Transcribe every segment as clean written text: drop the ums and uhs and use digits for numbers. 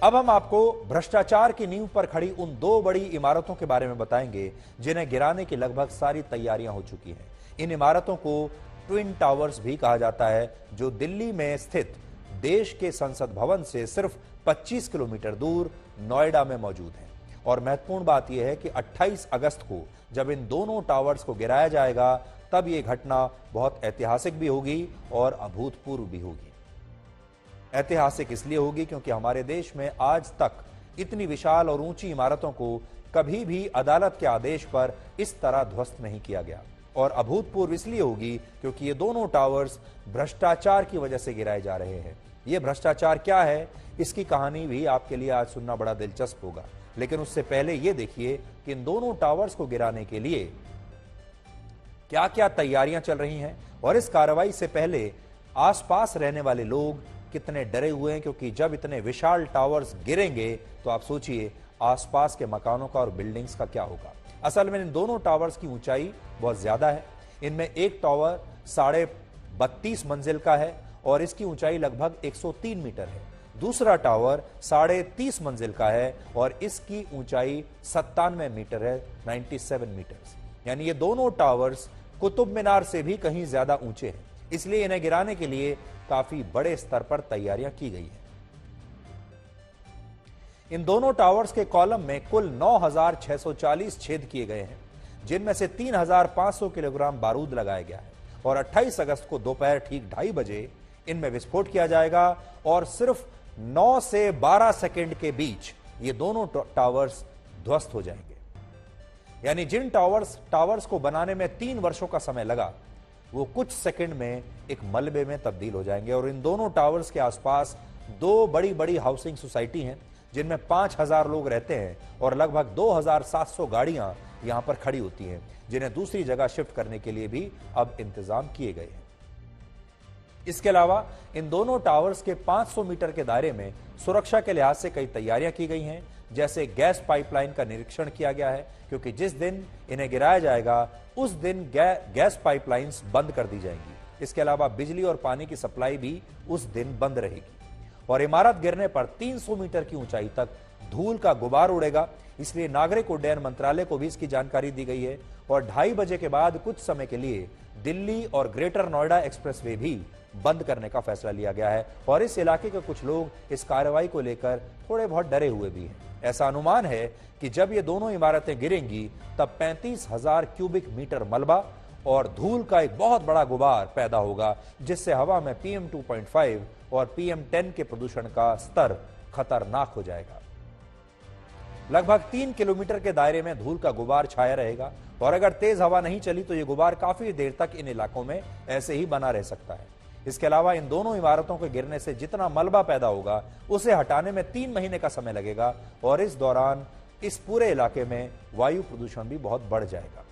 अब हम आपको भ्रष्टाचार की नींव पर खड़ी उन दो बड़ी इमारतों के बारे में बताएंगे जिन्हें गिराने की लगभग सारी तैयारियां हो चुकी हैं। इन इमारतों को ट्विन टावर्स भी कहा जाता है, जो दिल्ली में स्थित देश के संसद भवन से सिर्फ 25 किलोमीटर दूर नोएडा में मौजूद हैं। और महत्वपूर्ण बात यह है कि 28 अगस्त को जब इन दोनों टावर्स को गिराया जाएगा, तब यह घटना बहुत ऐतिहासिक भी होगी और अभूतपूर्व भी होगी। ऐतिहासिक इसलिए होगी क्योंकि हमारे देश में आज तक इतनी विशाल और ऊंची इमारतों को कभी भी अदालत के आदेश पर इस तरह ध्वस्त नहीं किया गया। और अभूतपूर्व इसलिए होगी क्योंकि ये दोनों टावर्स भ्रष्टाचार की वजह से गिराए जा रहे हैं। ये भ्रष्टाचार क्या है, इसकी कहानी भी आपके लिए आज सुनना बड़ा दिलचस्प होगा। लेकिन उससे पहले यह देखिए कि इन दोनों टावर्स को गिराने के लिए क्या क्या तैयारियां चल रही हैं और इस कार्रवाई से पहले आसपास रहने वाले लोग कितने डरे हुए हैं, क्योंकि जब इतने विशाल टावर्स गिरेंगे तो आप सोचिए आसपास के मकानों का और बिल्डिंग्स का क्या होगा। असल में इन दोनों टावर्स की ऊंचाई बहुत ज्यादा है। इनमें एक टावर 32.5 मंजिल का है और इसकी ऊंचाई लगभग 103 मीटर है। दूसरा टावर 30.5 मंजिल का है और इसकी ऊंचाई 97 मीटर है, 97 मीटर। यानी ये दोनों टावर्स कुतुब मीनार से भी कहीं ज्यादा ऊंचे हैं। इसलिए इन्हें गिराने के लिए काफी बड़े स्तर पर तैयारियां की गई हैं। इन दोनों टावर्स के कॉलम में कुल 9,640 छेद किए गए हैं, जिनमें से 3,500 किलोग्राम बारूद लगाया गया है। और 28 अगस्त को दोपहर ठीक 2:30 बजे इनमें विस्फोट किया जाएगा और सिर्फ 9 से 12 सेकंड के बीच ये दोनों टावर्स ध्वस्त हो जाएंगे। यानी जिन टावर्स को बनाने में 3 वर्षों का समय लगा, वो कुछ सेकंड में एक मलबे में तब्दील हो जाएंगे। और इन दोनों टावर्स के आसपास दो बड़ी बड़ी हाउसिंग सोसाइटी हैं, जिनमें 5,000 लोग रहते हैं और लगभग 2,700 गाड़ियां यहां पर खड़ी होती हैं, जिन्हें दूसरी जगह शिफ्ट करने के लिए भी अब इंतजाम किए गए हैं। इसके अलावा इन दोनों टावर्स के 500 मीटर के दायरे में सुरक्षा के लिहाज से कई तैयारियां की गई हैं। जैसे गैस पाइपलाइन का निरीक्षण किया गया है, क्योंकि जिस दिन इन्हें गिराया जाएगा उस दिन गैस पाइपलाइंस बंद कर दी जाएंगी। इसके अलावा बिजली और पानी की सप्लाई भी उस दिन बंद रहेगी। और इमारत गिरने पर 300 मीटर की ऊंचाई तक धूल का गुबार उड़ेगा, इसलिए नागरिक उड्डयन मंत्रालय को भी इसकी जानकारी दी गई है। और 2:30 बजे के बाद कुछ समय के लिए दिल्ली और ग्रेटर नोएडा एक्सप्रेसवे भी बंद करने का फैसला लिया गया है। और इस इलाके के कुछ लोग इस कार्रवाई को लेकर थोड़े बहुत डरे हुए भी हैं। ऐसा अनुमान है कि जब ये दोनों इमारतें गिरेंगी तब 35,000 क्यूबिक मीटर मलबा और धूल का एक बहुत बड़ा गुबार पैदा होगा, जिससे हवा में PM 2.5 और PM 10 के प्रदूषण का स्तर खतरनाक हो जाएगा। लगभग 3 किलोमीटर के दायरे में धूल का गुबार छाया रहेगा और अगर तेज हवा नहीं चली तो यह गुबार काफी देर तक इन इलाकों में ऐसे ही बना रह सकता है। इसके अलावा इन दोनों इमारतों के गिरने से जितना मलबा पैदा होगा उसे हटाने में 3 महीने का समय लगेगा और इस दौरान इस पूरे इलाके में वायु प्रदूषण भी बहुत बढ़ जाएगा।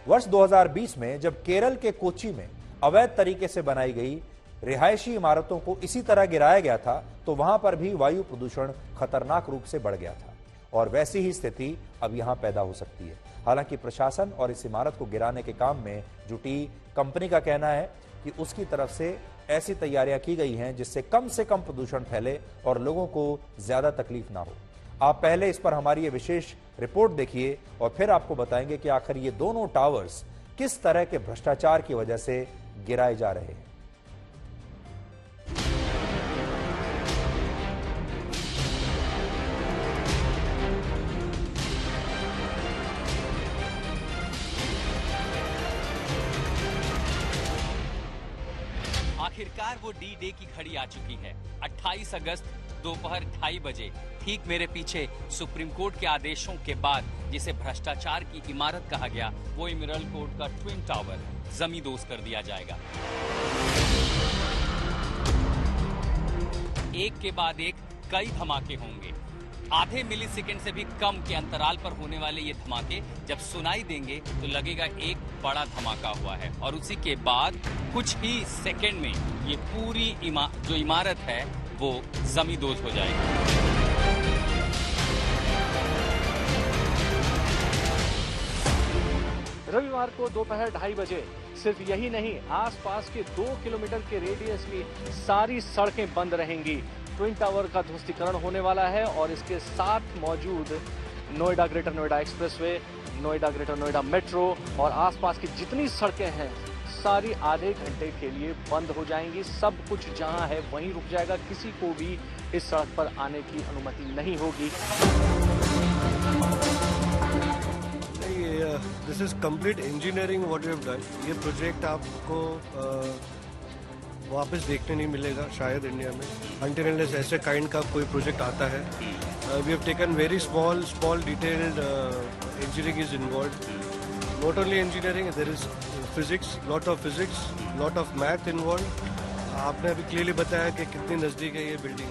वर्ष 2020 में जब केरल के कोच्चि में अवैध तरीके से बनाई गई रिहायशी इमारतों को इसी तरह गिराया गया था, तो वहां पर भी वायु प्रदूषण खतरनाक रूप से बढ़ गया था और वैसी ही स्थिति अब यहां पैदा हो सकती है। हालांकि प्रशासन और इस इमारत को गिराने के काम में जुटी कंपनी का कहना है कि उसकी तरफ से ऐसी तैयारियां की गई हैं जिससे कम से कम प्रदूषण फैले और लोगों को ज्यादा तकलीफ ना हो। आप पहले इस पर हमारी ये विशेष रिपोर्ट देखिए और फिर आपको बताएंगे कि आखिर ये दोनों टावर्स किस तरह के भ्रष्टाचार की वजह से गिराए जा रहे हैं। आखिरकार वो D-Day की घड़ी आ चुकी है। 28 अगस्त दोपहर 2:30 बजे ठीक मेरे पीछे सुप्रीम कोर्ट के आदेशों के बाद जिसे भ्रष्टाचार की इमारत कहा गया, वो एमरल्ड कोर्ट का ट्विन टावर जमींदोज कर दिया जाएगा। एक के बाद एक कई धमाके होंगे। आधे मिलीसेकंड से भी कम के अंतराल पर होने वाले ये धमाके जब सुनाई देंगे तो लगेगा एक बड़ा धमाका हुआ है और उसी के बाद कुछ ही सेकंड में ये पूरी जो इमारत है वो जमींदोज हो जाएगी। रविवार को दोपहर 2:30 बजे सिर्फ यही नहीं, आसपास के 2 किलोमीटर के रेडियस की सारी सड़कें बंद रहेंगी। ट्विन टावर का ध्वस्तीकरण होने वाला है और इसके साथ मौजूद Noida greater Noida expressway, Noida greater Noida metro और आसपास की जितनी सड़कें हैं सारी आधे घंटे के लिए बंद हो जाएंगी। सब कुछ जहां है वहीं रुक जाएगा, किसी को भी इस सड़क पर आने की अनुमति नहीं होगी। This is complete engineering what we have done. ये प्रोजेक्ट आपको वापस देखने नहीं मिलेगा शायद इंडिया में, अनटिल अनलेस ऐसे काइंड का कोई प्रोजेक्ट आता है। We have taken very small detailed engineering is involve, not only engineering, there is physics, lot of math involve. आपने अभी क्लियरली बताया कि कितनी नज़दीक है ये बिल्डिंग,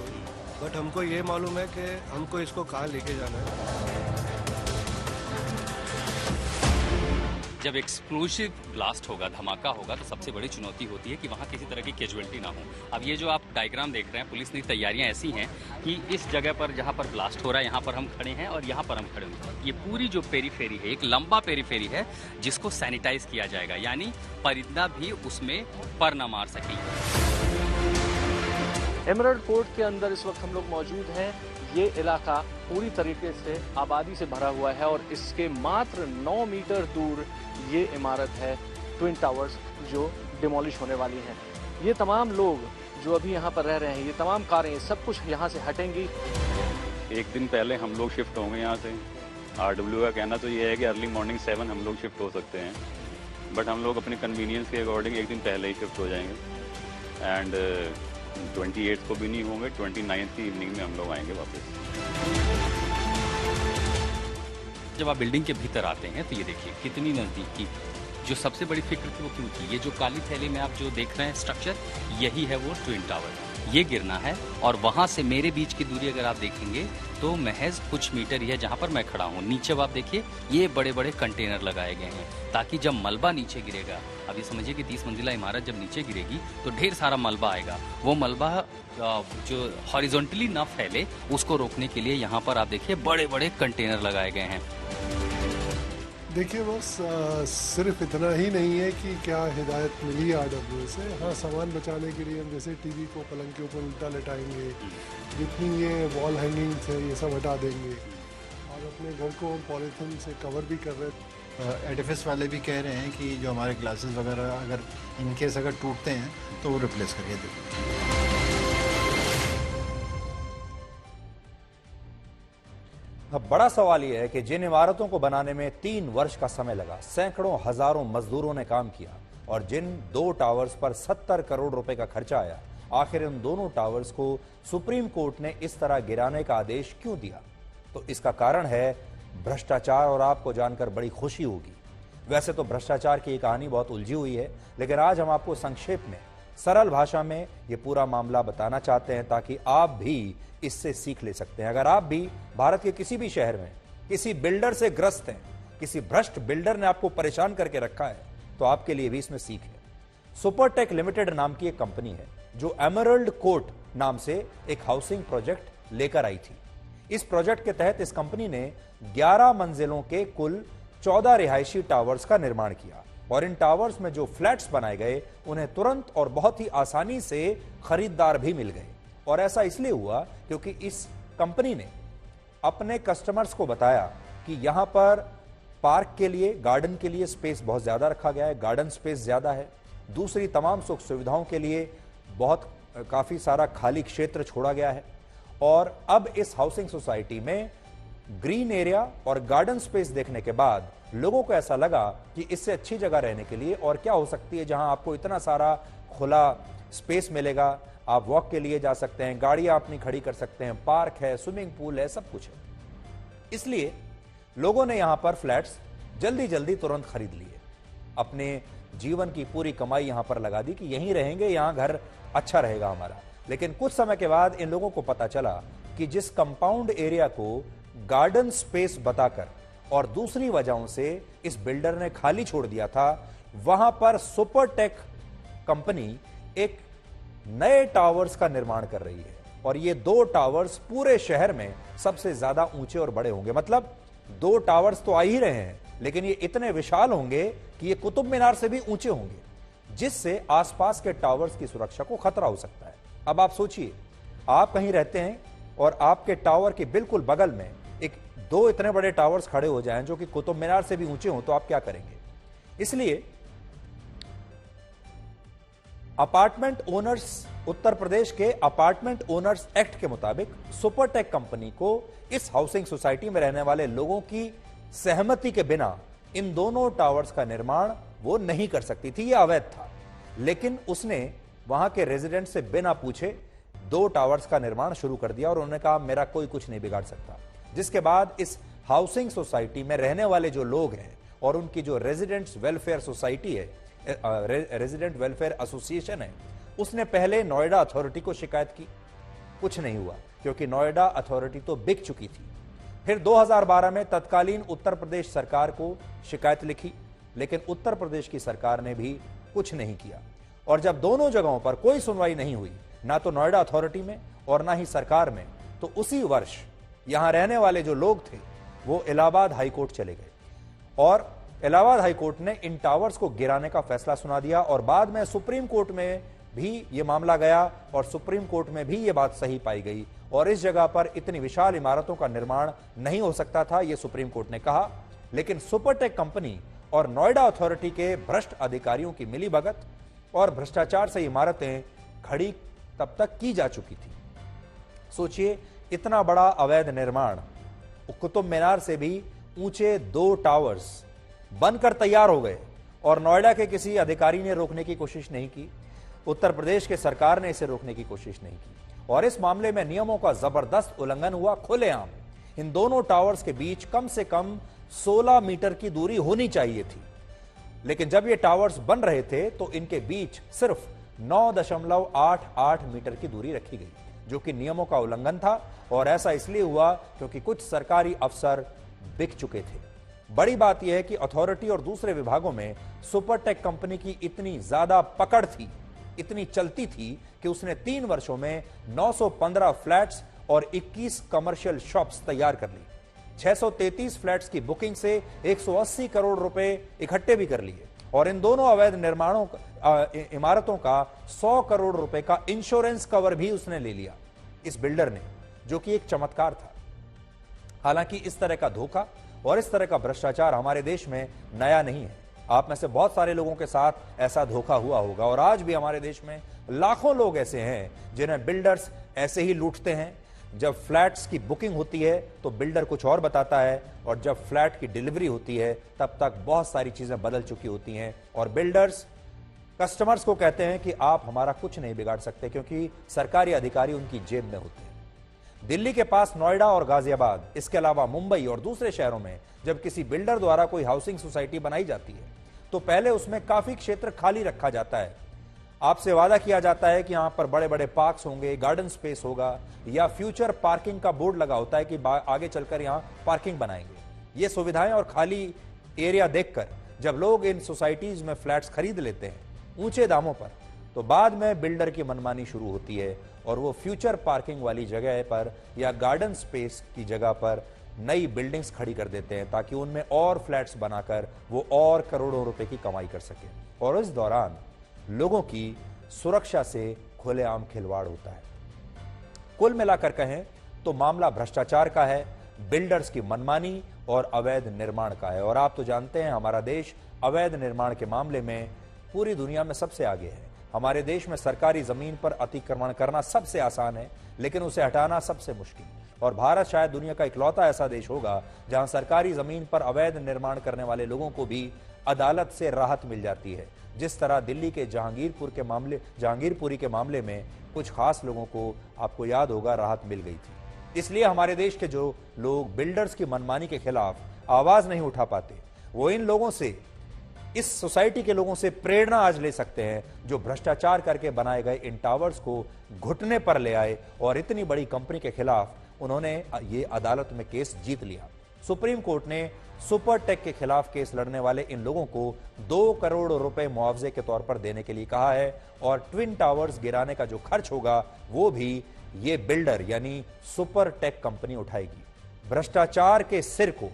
बट हमको ये मालूम है कि हमको इसको कहाँ लेके जाना है। जब एक्सप्लोसिव ब्लास्ट होगा, धमाका होगा, तो सबसे बड़ी चुनौती होती है कि वहाँ किसी तरह की कैजुअलिटी ना हो। अब ये जो आप डायग्राम देख रहे हैं, पुलिस की तैयारियां ऐसी हैं कि इस जगह पर जहाँ पर ब्लास्ट हो रहा है यहाँ पर हम खड़े हैं और यहाँ पर हम खड़े हैं। ये पूरी जो पेरीफेरी है, एक लंबा पेरीफेरी है जिसको सैनिटाइज किया जाएगा, यानी परिंदा भी उसमें पर न मार सके। एमरल्ड पोर्ट के अंदर इस वक्त हम लोग मौजूद हैं। ये इलाका पूरी तरीके से आबादी से भरा हुआ है और इसके मात्र 9 मीटर दूर ये इमारत है ट्विन टावर्स जो डिमोलिश होने वाली हैं। ये तमाम लोग जो अभी यहाँ पर रह रहे हैं, ये तमाम कारें, सब कुछ यहाँ से हटेंगी। एक दिन पहले हम लोग शिफ्ट होंगे यहाँ से। RW का कहना तो ये है कि अर्ली मॉर्निंग 7 हम लोग शिफ्ट हो सकते हैं, बट हम लोग अपने कन्वीनियंस के अकॉर्डिंग एक दिन पहले ही शिफ्ट हो जाएंगे। एंड 28 को भी नहीं होंगे, 29 की इवनिंग में हम लोग आएंगे वापस। जब आप बिल्डिंग के भीतर आते हैं तो ये देखिए कितनी नज़दीकी। जो सबसे बड़ी फिक्र थी वो क्यों थी? ये जो काली थैली में आप जो देख रहे हैं स्ट्रक्चर, यही है वो ट्विन टावर। ये गिरना है और वहाँ से मेरे बीच की दूरी अगर आप देखेंगे तो महज कुछ मीटर ही है जहाँ पर मैं खड़ा हूँ। नीचे आप देखिए ये बड़े बड़े कंटेनर लगाए गए हैं ताकि जब मलबा नीचे गिरेगा, अब ये समझिए कि 30 मंजिला इमारत जब नीचे गिरेगी तो ढेर सारा मलबा आएगा। वो मलबा जो हॉरिजॉन्टली ना फैले उसको रोकने के लिए यहाँ पर आप देखिए बड़े बड़े कंटेनर लगाए गए हैं। देखिए बस सिर्फ इतना ही नहीं है कि क्या हिदायत मिली है RW से। हाँ, सामान बचाने के लिए हम जैसे टीवी को पलंग के ऊपर उल्टा लटाएंगे, जितनी ये वॉल हैंगिंग्स है ये सब हटा देंगे और अपने घर को हम पॉलीथीन से कवर भी कर रहे हैं। एडिफिस वाले भी कह रहे हैं कि जो हमारे ग्लासेस वगैरह अगर इनकेस अगर टूटते हैं तो वो रिप्लेस करके दें। अब बड़ा सवाल यह है कि जिन इमारतों को बनाने में 3 वर्ष का समय लगा, सैकड़ों हजारों मजदूरों ने काम किया और जिन 2 टावर्स पर 70 करोड़ रुपए का खर्चा आया, आखिर इन दोनों टावर्स को सुप्रीम कोर्ट ने इस तरह गिराने का आदेश क्यों दिया? तो इसका कारण है भ्रष्टाचार और आपको जानकर बड़ी खुशी होगी। वैसे तो भ्रष्टाचार की कहानी बहुत उलझी हुई है, लेकिन आज हम आपको संक्षेप में सरल भाषा में ये पूरा मामला बताना चाहते हैं ताकि आप भी इससे सीख ले सकते हैं। अगर आप भी भारत के किसी भी शहर में किसी बिल्डर से ग्रस्त हैं, किसी भ्रष्ट बिल्डर ने आपको परेशान करके रखा है, तो आपके लिए भी इसमें सीख है। सुपरटेक लिमिटेड नाम की एक कंपनी है जो एमरल्ड कोर्ट नाम से एक हाउसिंग प्रोजेक्ट लेकर आई थी। इस प्रोजेक्ट के तहत इस कंपनी ने 11 मंजिलों के कुल 14 रिहायशी टावर्स का निर्माण किया और इन टावर्स में जो फ्लैट्स बनाए गए उन्हें तुरंत और बहुत ही आसानी से खरीदार भी मिल गए। और ऐसा इसलिए हुआ क्योंकि इस कंपनी ने अपने कस्टमर्स को बताया कि यहां पर पार्क के लिए, गार्डन के लिए स्पेस बहुत ज्यादा रखा गया है, गार्डन स्पेस ज्यादा है। दूसरी तमाम सुख सुविधाओं के लिए काफी सारा खाली क्षेत्र छोड़ा गया है और अब इस हाउसिंग सोसाइटी में ग्रीन एरिया और गार्डन स्पेस देखने के बाद लोगों को ऐसा लगा कि इससे अच्छी जगह रहने के लिए और क्या हो सकती है जहां आपको इतना सारा खुला स्पेस मिलेगा, आप वॉक के लिए जा सकते हैं, गाड़ियां अपनी खड़ी कर सकते हैं, पार्क है, स्विमिंग पूल है, सब कुछ है। इसलिए लोगों ने यहां पर फ्लैट्स जल्दी जल्दी तुरंत खरीद लिए, अपने जीवन की पूरी कमाई यहां पर लगा दी कि यहीं रहेंगे, यहां घर अच्छा रहेगा हमारा। लेकिन कुछ समय के बाद इन लोगों को पता चला कि जिस कंपाउंड एरिया को गार्डन स्पेस बताकर और दूसरी वजहों से इस बिल्डर ने खाली छोड़ दिया था, वहां पर सुपरटेक कंपनी एक नए टावर्स का निर्माण कर रही है और ये 2 टावर्स पूरे शहर में सबसे ज्यादा ऊंचे और बड़े होंगे। मतलब 2 टावर्स तो आ ही रहे हैं, लेकिन ये इतने विशाल होंगे कि ये कुतुब मीनार से भी ऊंचे होंगे, जिससे आसपास के टावर्स की सुरक्षा को खतरा हो सकता है। अब आप सोचिए, आप कहीं रहते हैं और आपके टावर के बिल्कुल बगल में दो इतने बड़े टावर्स खड़े हो जाएं जो कि कुतुब मीनार से भी ऊंचे हों, तो आप क्या करेंगे? इसलिए अपार्टमेंट ओनर्स, उत्तर प्रदेश के अपार्टमेंट ओनर्स एक्ट के मुताबिक सुपरटेक कंपनी को इस हाउसिंग सोसाइटी में रहने वाले लोगों की सहमति के बिना इन दोनों टावर्स का निर्माण वो नहीं कर सकती थी। यह अवैध था। लेकिन उसने वहां के रेजिडेंट से बिना पूछे 2 टावर्स का निर्माण शुरू कर दिया और उन्होंने कहा मेरा कोई कुछ नहीं बिगाड़ सकता। जिसके बाद इस हाउसिंग सोसाइटी में रहने वाले जो लोग हैं और उनकी जो रेजिडेंट्स वेलफेयर सोसाइटी है, रेजिडेंट वेलफेयर एसोसिएशन है, उसने पहले नोएडा अथॉरिटी को शिकायत की। कुछ नहीं हुआ क्योंकि नोएडा अथॉरिटी तो बिक चुकी थी। फिर 2012 में तत्कालीन उत्तर प्रदेश सरकार को शिकायत लिखी, लेकिन उत्तर प्रदेश की सरकार ने भी कुछ नहीं किया। और जब दोनों जगहों पर कोई सुनवाई नहीं हुई, ना तो नोएडा अथॉरिटी में और ना ही सरकार में, तो उसी वर्ष यहां रहने वाले जो लोग थे वो इलाहाबाद हाईकोर्ट चले गए और इलाहाबाद हाईकोर्ट ने इन टावर्स को गिराने का फैसला सुना दिया। और बाद में सुप्रीम कोर्ट में भी यह मामला गया और सुप्रीम कोर्ट में भी यह बात सही पाई गई और इस जगह पर इतनी विशाल इमारतों का निर्माण नहीं हो सकता था, यह सुप्रीम कोर्ट ने कहा। लेकिन सुपरटेक कंपनी और नोएडा अथॉरिटी के भ्रष्ट अधिकारियों की मिलीभगत और भ्रष्टाचार से इमारतें खड़ी तब तक की जा चुकी थी। सोचिए, इतना बड़ा अवैध निर्माण, कुतुब मीनार से भी ऊंचे 2 टावर्स बनकर तैयार हो गए और नोएडा के किसी अधिकारी ने रोकने की कोशिश नहीं की। उत्तर प्रदेश के सरकार ने इसे रोकने की कोशिश नहीं की और इस मामले में नियमों का जबरदस्त उल्लंघन हुआ खुलेआम। इन दोनों टावर्स के बीच कम से कम 16 मीटर की दूरी होनी चाहिए थी, लेकिन जब ये टावर्स बन रहे थे तो इनके बीच सिर्फ 9.88 मीटर की दूरी रखी गई, जो कि नियमों का उल्लंघन था। और ऐसा इसलिए हुआ क्योंकि कुछ सरकारी अफसर बिक चुके थे। बड़ी बात यह है कि अथॉरिटी और दूसरे विभागों में सुपरटेक कंपनी की इतनी ज्यादा पकड़ थी, इतनी चलती थी कि उसने 3 वर्षों में 915 फ्लैट्स और 21 कमर्शियल शॉप्स तैयार कर ली। 633 फ्लैट्स की बुकिंग से 180 करोड़ रुपए इकट्ठे भी कर लिए और इन दोनों अवैध निर्माणों इमारतों का 100 करोड़ रुपए का इंश्योरेंस कवर भी उसने ले लिया इस बिल्डर ने, जो कि एक चमत्कार था। हालांकि इस तरह का धोखा और इस तरह का भ्रष्टाचार हमारे देश में नया नहीं है। आप में से बहुत सारे लोगों के साथ ऐसा धोखा हुआ होगा और आज भी हमारे देश में लाखों लोग ऐसे हैं जिन्हें बिल्डर्स ऐसे ही लूटते हैं। जब फ्लैट्स की बुकिंग होती है तो बिल्डर कुछ और बताता है और जब फ्लैट की डिलीवरी होती है तब तक बहुत सारी चीजें बदल चुकी होती हैं और बिल्डर्स कस्टमर्स को कहते हैं कि आप हमारा कुछ नहीं बिगाड़ सकते, क्योंकि सरकारी अधिकारी उनकी जेब में होते हैं। दिल्ली के पास नोएडा और गाजियाबाद, इसके अलावा मुंबई और दूसरे शहरों में जब किसी बिल्डर द्वारा कोई हाउसिंग सोसाइटी बनाई जाती है तो पहले उसमें काफी क्षेत्र खाली रखा जाता है। आपसे वादा किया जाता है कि यहां पर बड़े बड़े पार्क्स होंगे, गार्डन स्पेस होगा या फ्यूचर पार्किंग का बोर्ड लगा होता है कि आगे चलकर यहां पार्किंग बनाएंगे। ये सुविधाएं और खाली एरिया देखकर जब लोग इन सोसाइटीज में फ्लैट्स खरीद लेते हैं ऊंचे दामों पर, तो बाद में बिल्डर की मनमानी शुरू होती है और वो फ्यूचर पार्किंग वाली जगह पर या गार्डन स्पेस की जगह पर नई बिल्डिंग्स खड़ी कर देते हैं ताकि उनमें और फ्लैट्स बनाकर वो और करोड़ों रुपए की कमाई कर सके। और इस दौरान लोगों की सुरक्षा से खुलेआम खिलवाड़ होता है। कुल मिलाकर कहें तो मामला भ्रष्टाचार का है, बिल्डर्स की मनमानी और अवैध निर्माण का है। और आप तो जानते हैं हमारा देश अवैध निर्माण के मामले में पूरी दुनिया में सबसे आगे है। हमारे देश में सरकारी जमीन पर अतिक्रमण करना सबसे आसान है, लेकिन उसे हटाना सबसे मुश्किल। और भारत शायद दुनिया का इकलौता ऐसा देश होगा जहां सरकारी जमीन पर अवैध निर्माण करने वाले लोगों को भी अदालत से राहत मिल जाती है। जिस तरह दिल्ली के जहांगीरपुरी के मामले में कुछ खास लोगों को, आपको याद होगा, राहत मिल गई थी। इसलिए हमारे देश के जो लोग बिल्डर्स की मनमानी के खिलाफ आवाज नहीं उठा पाते, वो इन लोगों से, इस सोसाइटी के लोगों से प्रेरणा आज ले सकते हैं जो भ्रष्टाचार करके बनाए गए इन टावर्स को घुटने पर ले आए और इतनी बड़ी कंपनी के खिलाफ उन्होंने ये अदालत में केस जीत लिया। सुप्रीम कोर्ट ने सुपरटेक के खिलाफ केस लड़ने वाले इन लोगों को 2 करोड़ रुपए मुआवजे के तौर पर देने के लिए कहा है और ट्विन टावर्स गिराने का जो खर्च होगा वो भी ये बिल्डर यानी सुपरटेक कंपनी उठाएगी। भ्रष्टाचार के सिर को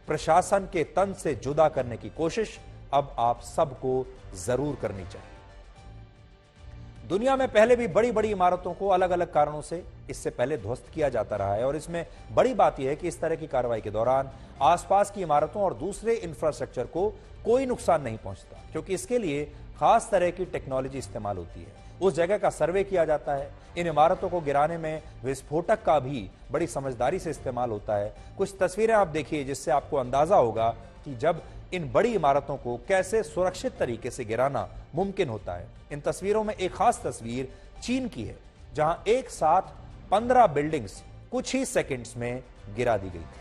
प्रशासन के तन से जुदा करने की कोशिश अब आप सबको जरूर करनी चाहिए। दुनिया में पहले भी बड़ी बड़ी इमारतों को अलग अलग कारणों से इससे पहले ध्वस्त किया जाता रहा है और इसमें बड़ी बात यह है कि इस तरह की कार्रवाई के दौरान आसपास की इमारतों और दूसरे इंफ्रास्ट्रक्चर को कोई नुकसान नहीं पहुंचता, क्योंकि इसके लिए खास तरह की टेक्नोलॉजी इस्तेमाल होती है। उस जगह का सर्वे किया जाता है। इन इमारतों को गिराने में विस्फोटक का भी बड़ी समझदारी से इस्तेमाल होता है। कुछ तस्वीरें आप देखिए जिससे आपको अंदाजा होगा कि जब इन बड़ी इमारतों को कैसे सुरक्षित तरीके से गिराना मुमकिन होता है। इन तस्वीरों में एक खास तस्वीर चीन की है, जहां एक साथ 15 बिल्डिंग्स कुछ ही सेकंड्स में गिरा दी गई थी।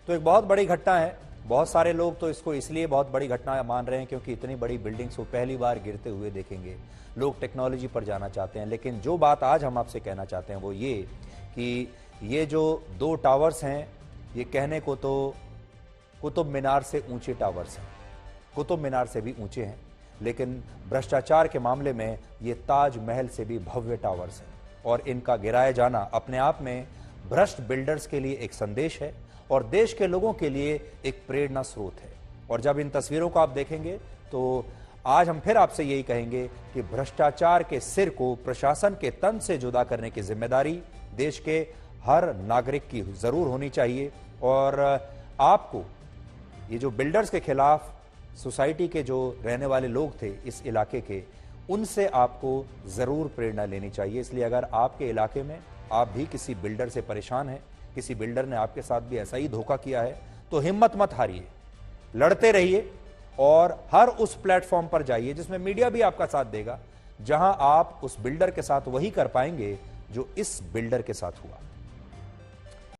तो एक बहुत बड़ी घटना है। बहुत सारे लोग तो इसको इसलिए बहुत बड़ी घटना मान रहे हैं क्योंकि इतनी बड़ी बिल्डिंग्स को पहली बार गिरते हुए देखेंगे। लोग टेक्नोलॉजी पर जाना चाहते हैं, लेकिन जो बात आज हम आपसे कहना चाहते हैं वो ये कि ये जो 2 टावर्स हैं, ये कहने को तो कुतुब मीनार से ऊंचे टावर्स हैं, कुतुब मीनार से भी ऊंचे हैं, लेकिन भ्रष्टाचार के मामले में ये ताजमहल से भी भव्य टावर्स हैं और इनका गिराया जाना अपने आप में भ्रष्ट बिल्डर्स के लिए एक संदेश है और देश के लोगों के लिए एक प्रेरणा स्रोत है। और जब इन तस्वीरों को आप देखेंगे तो आज हम फिर आपसे यही कहेंगे कि भ्रष्टाचार के सिर को प्रशासन के तन से जुदा करने की जिम्मेदारी देश के हर नागरिक की जरूर होनी चाहिए। और आपको ये जो बिल्डर्स के खिलाफ सोसाइटी के जो रहने वाले लोग थे इस इलाके के, उनसे आपको जरूर प्रेरणा लेनी चाहिए। इसलिए अगर आपके इलाके में आप भी किसी बिल्डर से परेशान हैं, किसी बिल्डर ने आपके साथ भी ऐसा ही धोखा किया है, तो हिम्मत मत हारिए, लड़ते रहिए और हर उस प्लेटफॉर्म पर जाइए जिसमें मीडिया भी आपका साथ देगा, जहां आप उस बिल्डर के साथ वही कर पाएंगे जो इस बिल्डर के साथ हुआ।